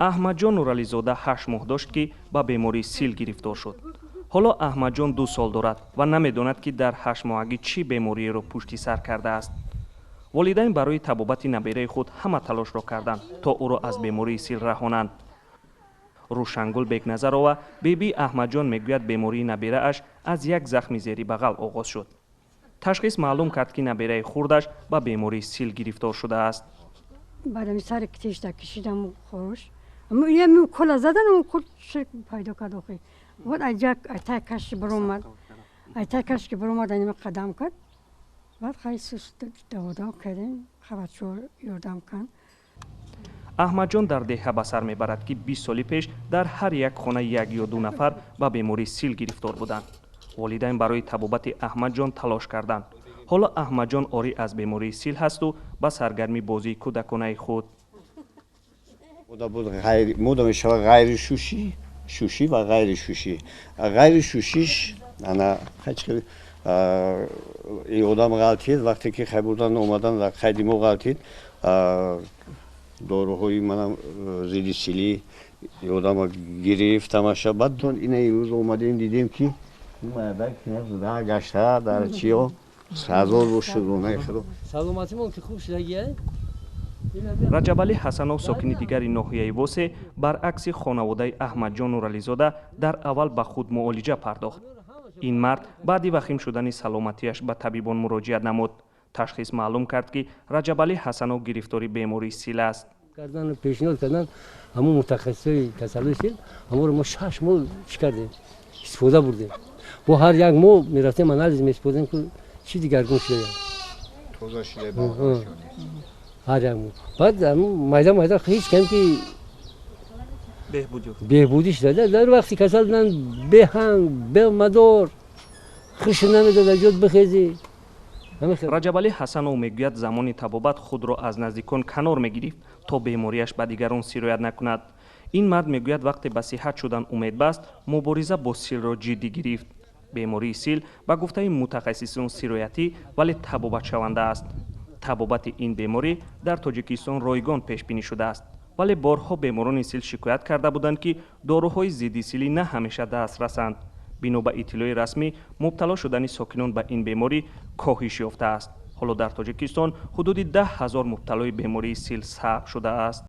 احمدجان نورعلیزاده 8 ماه داشت که با بیماری سیل گرفتار شد. حالا احمدجان 2 سال دارد و نمیداند که در 8 ماهگی چی بیماری را پشت سر کرده است. والدین برای طبابت نبیره خود همه تلاش را کردند تا او را از بیماری سیل رهانند. روشنگل بیگنظرова بیبی احمدجان میگوید بیماری نبیره اش از یک زخم زیر بغل آغاز شد. تشخیص معلوم کرد که نبیره خردش با بیماری سیل گرفتار شده است. بعد سر کتیش تا کشیدم خوش اما یه کلا زدن اون کل شک پیدا کرد آخه بعد اتاکش برآمد اتاکش که برآمد اینم قدم کرد بعد خیلی سست دوام کردیم خبرچور یاردم کن. احمدجان در دهه به سر میبرد که 20 سال پیش در هر یک خانه 1 یا 2 نفر با بیماری سیل گرفتار بودند. والدین برای طبابت احمدجان تلاش کردند. حالا احمدجان آری از بیماری سیل هست و با سرگرمی بازی کودکانه خود. مودا میشه غیر شوشی و غیر شوشی. غیر شوشیش انا خیلی این آدم غلطید وقتی که خیبردن اومدن و خیلی مو غلطید داروهای منم زیدی سیلی آدم گرفت تماشا بعد این امروز اومدیم دیدیم که مردک در گشته در چیو سازور رو شروع خدا سلامتی مون که خوب شده. رجب علی حسنов ساکنی دیگری ناحیه واسه برعکس خانواده احمدجان نورعلیزاده در اول به خود معالجه پرداخت. این مرد بعد وخیم شدن سلامتیش به طبیبان مراجعه نمود. تشخیص معلوم کرد که رجب علی حسنов گرفتاری بیماری سیل است. کردن پیشنهاد کردن همون متخصصی کسل سیل همون رو ما 6 ماه چی کردیم استفاده بردیم. با هر یک ماه میرفتیم آنالیز می‌کردیم که چی دیگرگون شده. توضیح شده. هر یک ماه. بعد مایده هیچ کم که بهبودیش داده. در وقتی کسل دادن به هنگ به مدار خش نمیداد جد بخیزی. رجب علی حسنov میگوید زمان طبابت خود را از نزدیکان کنار میگرفت تا بیماریش به دیگران سرایت نکند. این مرد میگوید وقتی به صحت شدن امید بست مبارزه با سیل را جدی گرفت. بیماری سیل به گفته متخصصان سرایتی ولی طبابت شونده است. طبابت این بیماری در تاجیکستان رایگان پیش بینی شده است. ولی بارها بیماران سیل شکایت کرده بودند که داروهای ضد سیلی نه همیشه دسترسند. بنا به اطلاع رسمی مبتلا شدن ساکنان به این بیماری کاهش یافته است. حالا در تاجیکستان حدود 10,000 مبتلای بیماری سیل ثبت شده است.